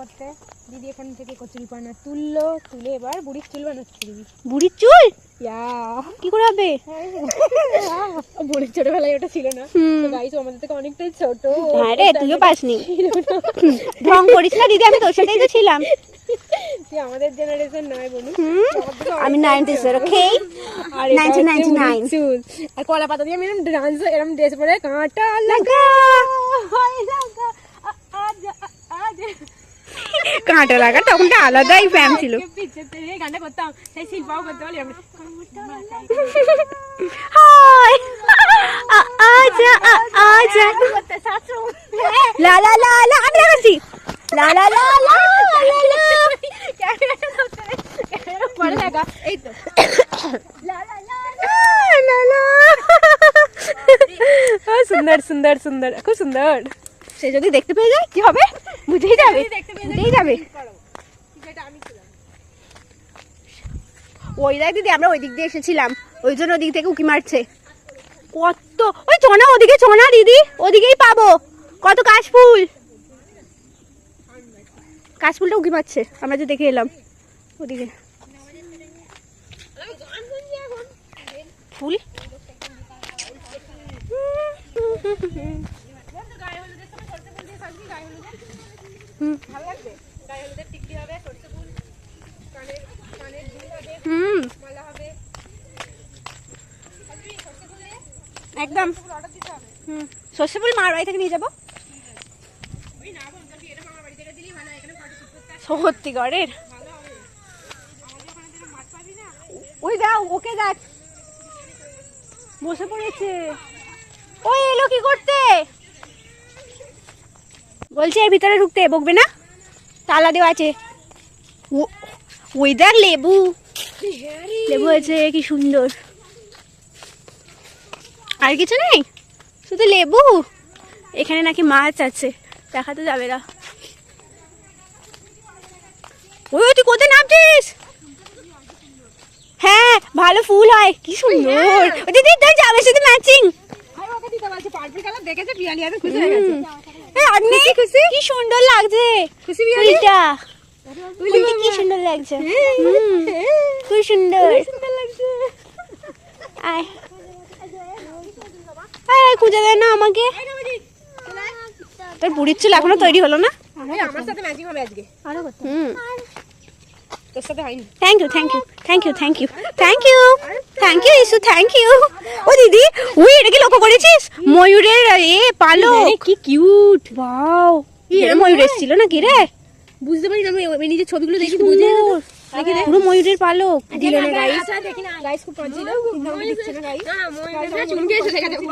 করতে। দিদি এখান থেকে কচুরিপানা তুললো, তুলে এবার বুড়ির চুল বানাচ্ছে। দিদি বুড়ির চুল কি করে হবে? বুড়ির ছোটবেলায় ওটা ছিল না তো গাইস, আমাদের থেকে অনেকটাই ছোট। হ্যাঁ রে, তুইও পাসনি, ঢং করিস না দিদি, আমি তোর সাথেই তো ছিলাম। তুই আমাদের জেনারেশন নয় বলুন, আমি 90s এর, ওকে? আর 1999 চুল আর কলা পাতা দিয়ে আমি এরকম ডান্স, এরকম ড্রেস পরে কাঁটা লাগা কাঁটা লাগা তখন তো আলাদাই ফ্যাম ছিল। গানটা করতাম, সেই শিল্পাও করতে পারি আমি। হাই আজা আজা লা লা লা লা, আমি লাগাচ্ছি লা লা লা লা লা। পরে লাগা, এই তো সুন্দর সুন্দর সুন্দর, খুব সুন্দর। সে যদি দেখতে পেয়ে যায় কি হবে? বুঝেই যাবে, বুঝেই যাবে। ওই দেখ দিদি, আমরা ওই দিক দিয়ে এসেছিলাম, ওই জন্য ওদিক থেকে উকি মারছে। কত ওই চনা, ওদিকে চনা দিদি, ওদিকেই পাবো কত কাশফুল। কাশফুলটা উকি মারছে, আমরা যে দেখে এলাম ওদিকে ফুল। একদম সর্ষে ফুল মার বাড়ি থেকে নিয়ে যাবো। সত্যিকারের ওই যাও, ওকে দেখ বসে পড়েছে। ওই এলো কি করতে? বলছে এর ভিতরে ঢুকতে, বকবে না, তালা দেওয়া আছে। ওই দেখ লেবু, লেবু আছে কি সুন্দর। আর কিছু নেই, শুধু লেবু। এখানে নাকি মাছ আছে, দেখাতে যাবে না। ওই তুই কোথায় নামছিস? হ্যাঁ ভালো ফুল হয়, কি সুন্দর। দিদি তুই যাবে সাথে ম্যাচিং। কি সুন্দর লাগছে ফুলটা, ফুলটা কি সুন্দর লাগছে, খুব সুন্দর। আয় খুঁজে দেয় না আমাকে। তোর বুড়ির চুল এখনো তৈরি হলো না? আমার সাথে ম্যাচিং হবে আজকে। তোর সাথে হয়নি। Thank you thank you thank you thank you thank you thank you Ishu, thank you. ও দিদি, ওই এটা কি লক্ষ্য করেছিস? ময়ূরের পালক, কি কিউট। ওয়াও, এর ময়ূর এসেছিল না কি রে? বুঝতে পারি না, আমি নিজের ছবিগুলো দেখি পুরো ময়ূরের পালক। দিল না গাইস, দেখি না গাইস, খুব কাঁদছিল কিন্তু আমাকে দিচ্ছে না গাইস। ময়ূরটা চুমকে এসে দেখা যাচ্ছে,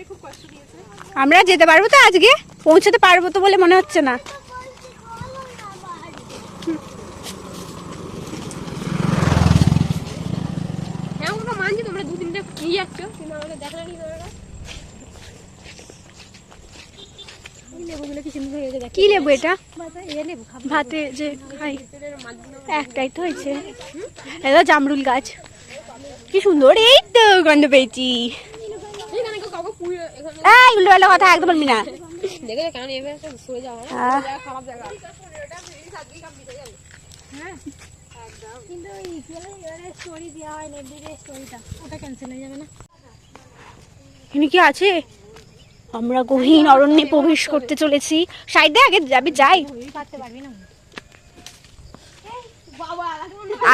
খুব কষ্ট দিয়েছে। আমরা যেতে পারবো তো আজকে? পৌঁছাতে পারবো তো বলে মনে হচ্ছে না। হ্যাঁ ওটা মানছি, তোমরা দু তিনটে নিয়ে যাচ্ছ কিন্তু আমাদের দেখা নেই। লেবুগুলো কি সুন্দর হয়েছে, কি লেবু এটা? ভাতে যে খাই, একটাই তো হয়েছে। এটা জামরুল গাছ, কি সুন্দর। এই তো গন্ধ পেয়েছি। এই উল্টো পাল্টা কথা একদম বলবি না। দেখে কেন এভাবে সরে যাওয়া খারাপ জায়গা। কিন্তু স্টোরি দেওয়া হয় না, স্টোরিটা ওটা ক্যান্সেল হয়ে যাবে না। এখানে কি আছে? আমরা গহীন অরণ্যে প্রবেশ করতে চলেছি। সাইড দিয়ে আগে যাবি, যাই।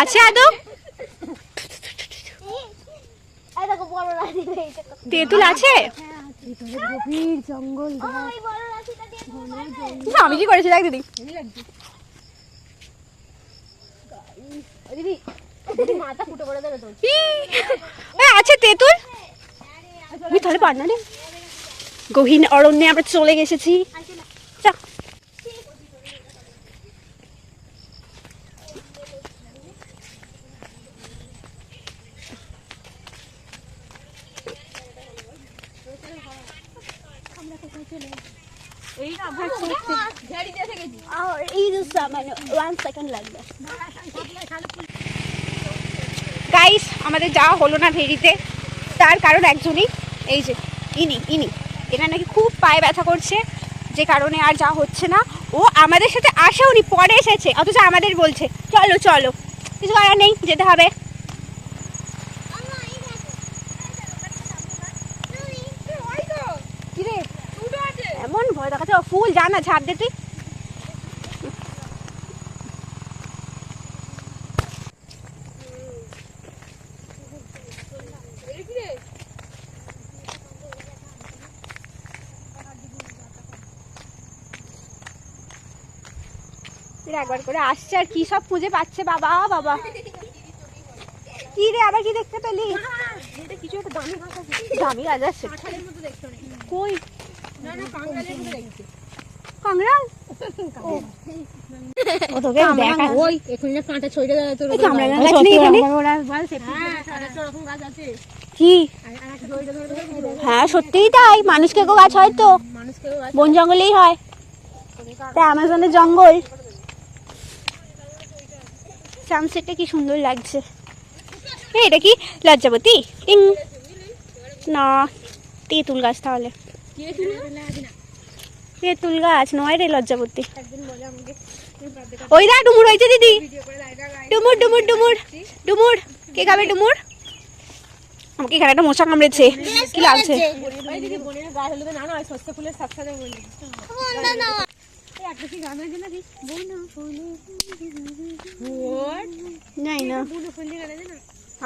আছে আদৌ তেঁতুল আছে? জঙ্গল আমি কি করেছি দেখ দিদি। মাথা ফুটে পড়ে দেবে তো। আছে তেঁতুল, আমি তাহলে পার না রে। গহীন অরণ্যে আমরা চলে গেছি। গাইস আমাদের যাওয়া হলো না ভেড়িতে, তার কারণ একজনই, এই যে ইনি এনার নাকি খুব পায়ে ব্যথা করছে, যে কারণে আর যা হচ্ছে না। ও আমাদের সাথে আসেওনি, পরে এসেছে, অথচ আমাদের বলছে চলো চলো। কিছু করার নেই, যেতে হবে। এমন ভয় দেখাচ্ছে, ফুল জানা ঝাড় দে তুই। একবার করে আসছে আর কি সব খুঁজে পাচ্ছে। বাবা বাবা, কি রে আবার কি দেখতে পেলি? কিছু একটা দামি গাছ আছে, দামি গাছ আছে কই? কাংড়াল ও তোকে দেখা ওই এখানে কাঁটা ছড়ে যায় তোর কামড়া গাছ নেই এখানে? ওরা বল সেটা এরকম গাছ আছে কি? আর একটা ধরে হ্যাঁ সত্যিই তাই, মানুষকে কেউ গাছ হয় তো মানুষকে বন জঙ্গলেই হয়, তাই অ্যামাজনের জঙ্গল। সানসেটটা কি সুন্দর লাগছে। এটা কি লজ্জাবতী? টিং না, তেঁতুল গাছ তাহলে। তেঁতুল গাছ নয় রে, লজ্জাবতী। ওই দা ডুমুর হয়েছে দিদি, ডুমুর ডুমুর ডুমুর ডুমুর। কে খাবে ডুমুর? আমাকে এখানে একটা মশা কামড়েছে, কি লাগছে?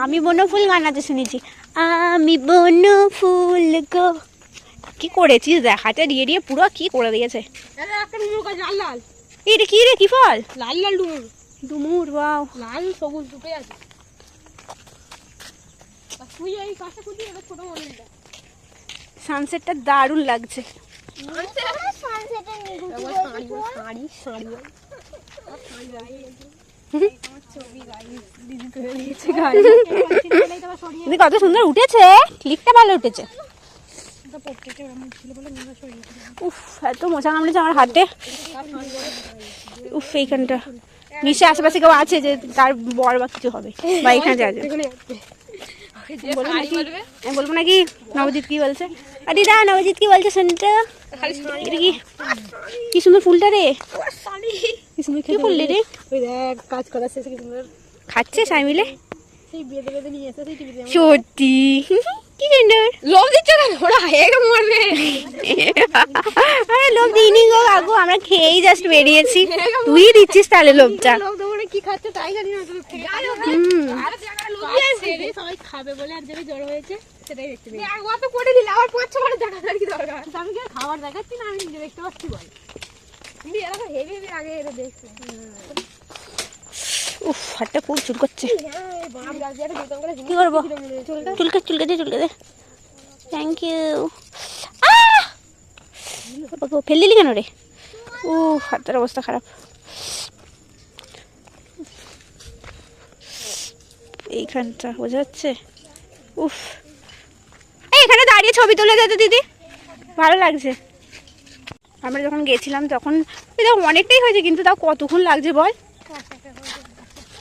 আমি বনফুল গান আছে শুনেছি, আমি বনফুল গো। কি করেছিস দেখাতে দিয়ে দিয়ে পুরো কি করে দিয়েছে। এটা কি রে, কি ফল? লাল লাল ডুমুর। ডুমুর, ওয়াও। লাল সবুজ দুটোই আছে। তুই এই কাছে খুঁজি, এটা ছোট মন্দিরটা। সানসেটটা দারুণ লাগছে। কত সুন্দর উঠেছে, ক্লিকটা ভালো উঠেছে। উফ, এত মশা কামড়েছে আমার হাতে। উফ, এইখানটা নিশ্চয় আশেপাশে কেউ আছে যে তার বর বা কিছু হবে, বা এখানে আছে। বলবো নাকি নবজিৎ কি বলছে? দিদা নবজিৎ কি বলছে শুনতে? কি সুন্দর ফুলটা রে, কি সুন্দর। কি ফুল রে? কাজ করা শেষে কি সুন্দর খাচ্ছে সবাই মিলে। সেই বেঁধে বেঁধে নিয়ে এসে সত্যি কি সুন্দর। লোভ দিচ্ছে না, ওরা হেগে মরবে। আরে লোভ দিইনি গো কাকু, আমরা খেয়েই জাস্ট বেরিয়েছি। তুই দিচ্ছিস তাহলে লোভটা। লোভ দেবো কি খাচ্ছে তাই জানি না। সবাই খাবে বলে আর যেটা জ্বর হয়েছে সেটাই দেখতে পেয়েছি। একবার তো করে দিলে আবার 5-6 বার দেখার কি দরকার? আমি কি খাবার দেখাচ্ছি না, আমি নিজে দেখতে পাচ্ছি বল। কিন্তু এরা তো হেভি হেভি আগে এটা দেখছে। উফ, হাতটা খুব চুল করছে। কি করবো? চুলকে চুলকে দে, চুলকে দে। Thank you. ফেল দিলি কেন রে? ও, হাতের অবস্থা খারাপ। এইখানটা বোঝা যাচ্ছে। উফ, এখানে দাঁড়িয়ে ছবি তুলে যেতে দিদি, ভালো লাগছে। আমরা যখন গেছিলাম তখন অনেকটাই হয়েছে, কিন্তু তাও কতক্ষণ লাগছে বল?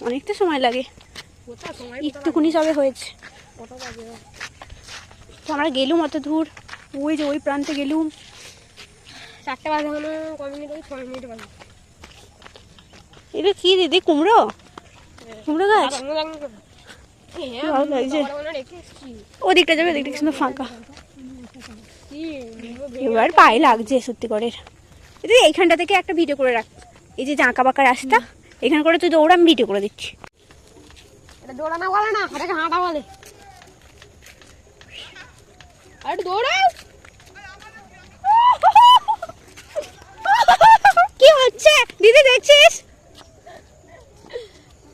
অনেকটা সময় লাগে, একটুকুনি সবে হয়েছে। তো আমরা গেলুম অত দূর, ওই যে ওই প্রান্তে গেলুম। 4টা বাজে হলো, কয় মিনিট? 6 মিনিট বাজে। এটা কি দিদি, কুমড়ো? কুমড়ো গাছ ভালো লাগছে। ওদিকটা যাবে, ওদিকটা কিন্তু ফাঁকা। এবার পায়ে লাগছে সত্যি করে। দিদি এইখানটা থেকে একটা ভিডিও করে রাখ, এই যে আঁকা বাঁকা রাস্তা, এখানে করে তুই দৌড়, আমি ভিডিও করে দিচ্ছি। এটা দৌড়ানো বলে না, এটাকে হাঁটা বলে। আরে দৌড়াও। কি হচ্ছে দিদি দেখছিস?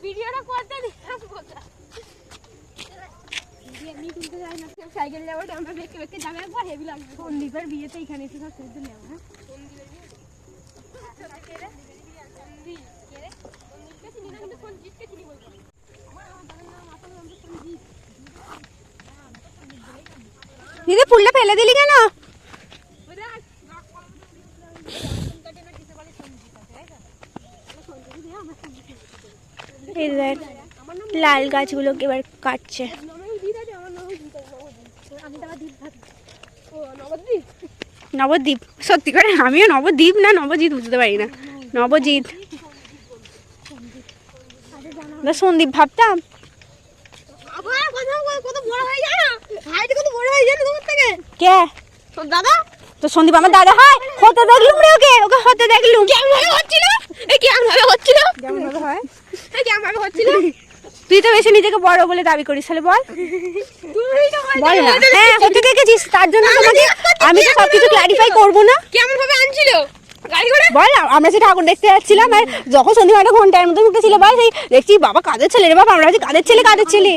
ভিডিওটা করতে দিস কোথা? আমি তুলতে যাই না, সাইকেল যাবো, আমরা দেখতে দেখতে যাবে, একবার হেভি লাগবে। সন্দীপের বিয়েতে এখানে এসে সব তুলতে নেব না। দিদি ফুলটা ফেলে দিলি কেন? এই দেখ লাল গাছগুলোকে এবার কাটছে। নবদ্বীপ সত্যি করে আমিও নবদ্বীপ না নবজিৎ বুঝতে পারি না। নবজিৎ না সন্দীপ ভাবতাম। কত বড় হয়ে যায় না, হাইট কত বড় হয়ে যায় তোমার থেকে। কে? তোর দাদা। তো সন্দীপ আমার দাদা হয়? হতে দেখলুম রে ওকে, ওকে হতে দেখলুম। কেমন ভাবে হচ্ছিল, এই কেমন ভাবে হচ্ছিল, কেমন ভাবে হয়, এই কেমন ভাবে হচ্ছিল। তুই তো বেশি নিজেকে বড় বলে দাবি করিস, তাহলে বল তুই তো বল না। হ্যাঁ হতে দেখেছিস, তার জন্য তোমাকে আমি তো সবকিছু ক্লারিফাই করবো না। কেমন ভাবে আনছিল গাড়ি করে? বল আমরা সে ঠাকুর দেখতে যাচ্ছিলাম, আর যখন সন্ধ্যা একটা ঘন্টার মধ্যে উঠেছিল, বল সেই দেখছি বাবা কাদের ছেলে রে বাবা, আমরা ভাবছি কাদের ছেলে কাদের ছেলে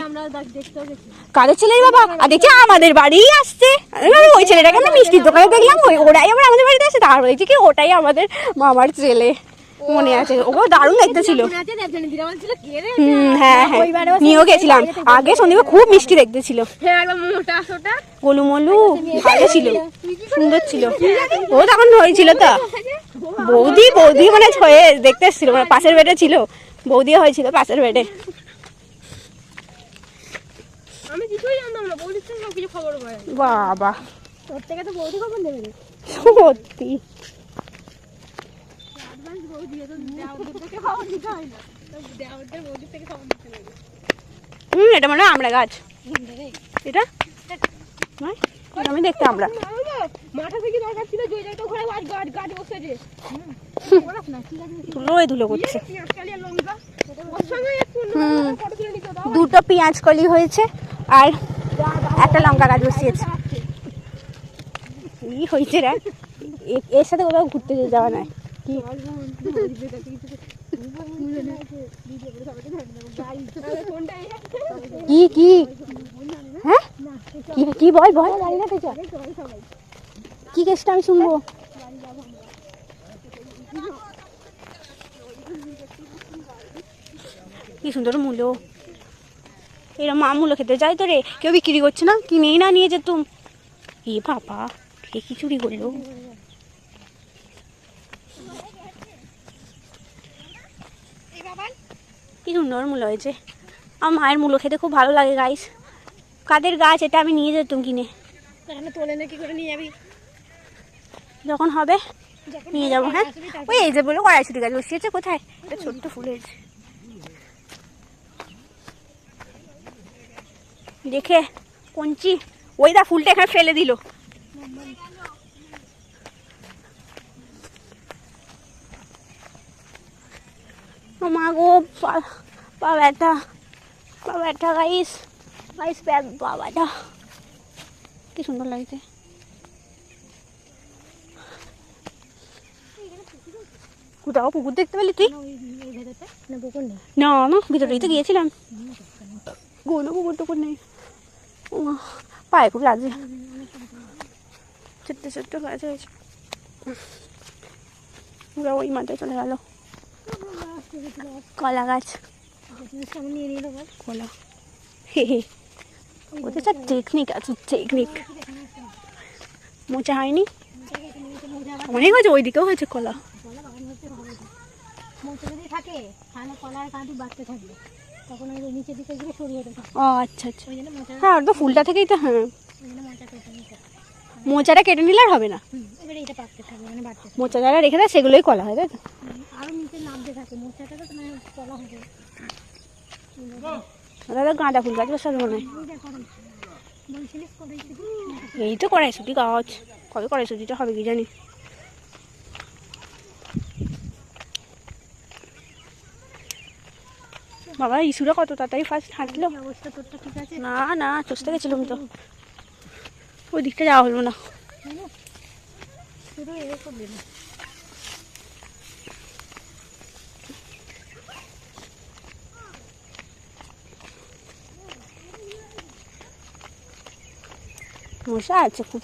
কাদের ছেলে রে বাবা, আর দেখছি আমাদের বাড়িই আসছে। ওই ছেলেটাকে আমরা মিষ্টির দোকানে দেখলাম, ওরাই আবার আমাদের বাড়িতে আসে, তারপর দেখছি কি ওটাই আমাদের মামার ছেলে। মনে আছে, ওকেও দারুণ দেখতে ছিল। হ্যাঁ হ্যাঁ নিয়েও গেছিলাম। আগে সন্দীপ খুব মিষ্টি দেখতে ছিল, গোলু মলু ভালো ছিল, সুন্দর ছিল। ও তখন হয়েছিল তো বৌদি, বৌদি মানে হয়ে দেখতে এসেছিল, মানে পাশের বেডে ছিল, বৌদি হয়েছিল পাশের বেডে। আমি কিছুই জানতাম না, বৌদির থেকে সব কিছু খবর পাই। বাবা তোর থেকে তো বৌদি খবর দেবে না। সত্যি এটা মানে আমরা গাছ, এটা আমি দেখতে আমরা মাথা থেকে দরকার ছিল, যে জায়গাটা ঘোরা গাছ বসেছে ধুলোয় ধুলো করছে। দুটো পেঁয়াজ কলি হয়েছে আর একটা লঙ্কা গাছ বসিয়েছে। কি হয়েছে রে, এর সাথে কোথাও ঘুরতে যাওয়া নাই কি? কি হ্যাঁ কি কি বল বল, কি কেসটা আমি শুনবো। কি সুন্দর মূলো, এরা মা মূলো খেতে যাই তো রে, কেউ বিক্রি করছে না, কিনেই না নিয়ে যেতুম। এ বাবা কে কি চুরি করলো। কি সুন্দর মূলো হয়েছে, আমার মায়ের মূলো খেতে খুব ভালো লাগে গাইস। কাদের গাছ এটা, আমি নিয়ে যেতুম কিনে। তোলে না কি করে নিয়ে যাবি, যখন হবে নিয়ে যাবো। হ্যাঁ ওই এই যে বলে কড়াইশুটি গাছ বসিয়েছে, কোথায় একটা ছোট্ট ফুল হয়েছে দেখে কঞ্চি, ওই দা ফুলটা এখানে ফেলে দিল। মা গো পা ব্যথা, পা ব্যথা গাইস, গাইস পা ব্যথা। কি সুন্দর লাগছে। কোথাও পুকুর দেখতে পেলি তুই? না না ভিতরেই তো গিয়েছিলাম, কোনো পুকুর টুকুর নেই। পায়ে খুব লাগছে, ছোট্ট ছোট্ট গাছ হয়েছে। ওরা ওই মাথায় চলে গেল, কলা গাছ, কলা। হে হে ওদের সব টেকনিক আছে, টেকনিক। মোচা হয়নি, অনেক হয়েছে, ওইদিকেও হয়েছে কলা। ও আচ্ছা আচ্ছা, হ্যাঁ ওটা তো ফুলটা থেকেই তো। হ্যাঁ মোচাটা কেটে নিলে আর হবে না, মোচা যারা রেখে দেয় সেগুলোই কলা হয়, তাই তো? দাদা গাঁদা ফুল গাছ বসাবে মনে হয়। এই তো কড়াইশুটি গাছ, কবে কড়াইশুটিটা হবে কি জানি। বাবা ইস্যুরা কত তাড়াতাড়ি ফার্স্ট হাঁটলো। না না চষতে গেছিলাম তো, ওই দিকটা যাওয়া হলো না। মশা আছে খুব,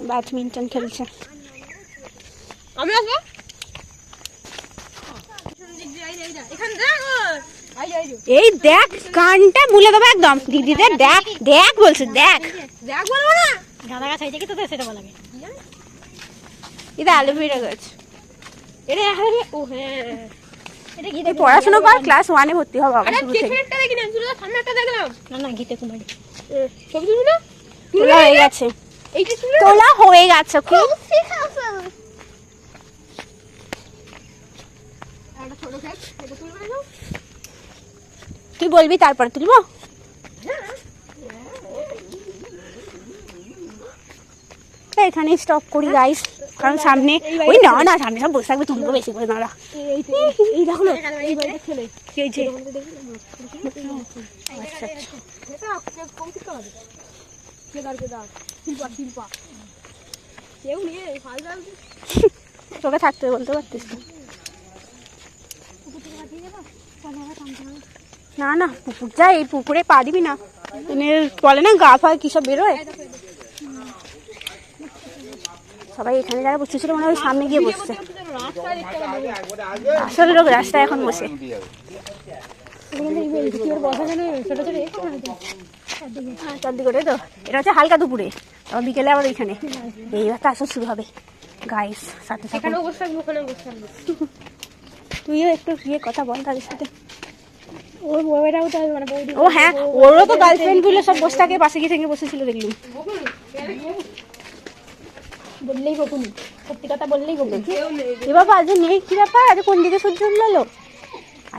ব্যাডমিন্টন খেলছে। আমি আসবো এই দেখ কানটা মুলে দেবো একদম, দিদিদের দেখ দেখ বলছে, দেখ দেখ বলবো না, গাঁদা গাছ হয়েছে কি তোদের সেটা বলা লাগে। এটা অ্যালোভেরা গাছ। এটা ও হ্যাঁ, এটা ঘিতে পড়াশোনা কর, ক্লাস 1 এ ভর্তি হবে আবার শুরু থেকে। দেখি না, শুধু সামনে একটা দেখলাম। না না ঘিতে কুমারী ছবি তুলি না, তোলা হয়ে গেছে, এইটা ছিল তোলা হয়ে গেছে কি? একটা ছোট কেক, এটা তুলবে না? তুই বলবি তারপরে তুলবো। এখানে স্টপ করি গাইস, কারণ সামনে ওই না না সামনে সব বসে থাকবে, তুলবো বেশি করে দাঁড়া। এই দেখো না, এই বাড়িটা ছেলে। কি হয়েছে? আচ্ছা আচ্ছা, এটা কেক কমপ্লিট করা যাবে। কেদার শিল্পা কেউ নিয়ে ফাল দাও। তোকে থাকতে বলতে পারতিস তো। না না পুকুর যা, এই পুকুরে পা দিবি না, বলে না গা ফা কি সব বেরোয়। সবাই এখানে যারা বসেছিল মনে হয় সামনে গিয়ে বসছে, আসলে লোক রাস্তায় এখন বসে। চারদিকে তো এটা হচ্ছে হালকা দুপুরে, তখন বিকেলে আবার এখানে এইবার তো আসা শুরু হবে গাইস। সাথে সাথে তুইও একটু গিয়ে কথা বল তাদের সাথে। ওর বউটাও তো মানে বৌদি। ও হ্যাঁ, ওরও তো গার্লফ্রেন্ড গুলো সব বসে থাকে, পাশে গিয়ে থেকে বসেছিল দেখলুম। বললেই বকুন, সত্যি কথা বললেই বকুন। এ বাবা আজ নেই, কি ব্যাপার আজ কোন দিকে সূর্য উঠলো?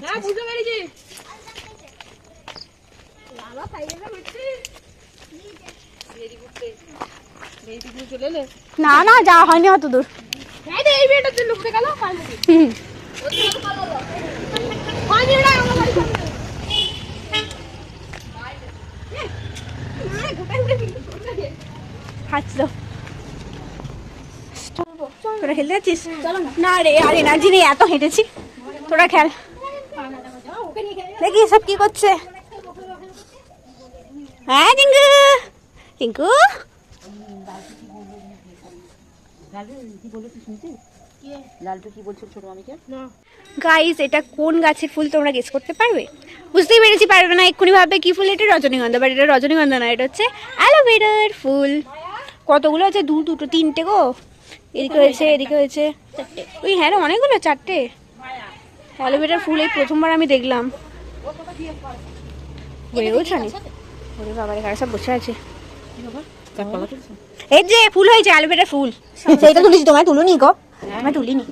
হ্যাঁ বুঝতে পেরেছি। বাবা সাইকেলটা করছি চলে এলে। না না যাওয়া হয়নি অত দূর। এই যে এই বিয়েটার জন্য ঘুরে গেল ফার্মেসি। হাঁটলো তোরা খেলতে যাচ্ছিস? না রে আর এনার্জি নেই, এত হেঁটেছি। তোরা খেল দেখি সব কি করছে। হ্যাঁ টিঙ্কু টিঙ্কু গাইস এটা কোন গাছের ফুল তোমরা গেস করতে পারবে? বুঝতেই পেরেছি পারবে না, এক্ষুনি ভাববে কি ফুল, এটা রজনীগন্ধা, বাট এটা রজনীগন্ধা না, এটা হচ্ছে অ্যালোভেরার ফুল। কতগুলো আছে? দুটো তিনটে গো, এদিকে হয়েছে এদিকে হয়েছে ওই। হ্যাঁ রে অনেকগুলো, 4টে অ্যালোভেরার ফুল এই প্রথমবার আমি দেখলাম। হয়েও জানি ওরে বাবা এখানে সব বসে আছে। এই যে ফুল হয়েছে অ্যালোভেরার ফুল, সেইটা তুলেছি, তোমায় তুলুনি গো, তোমায় তুলিনি।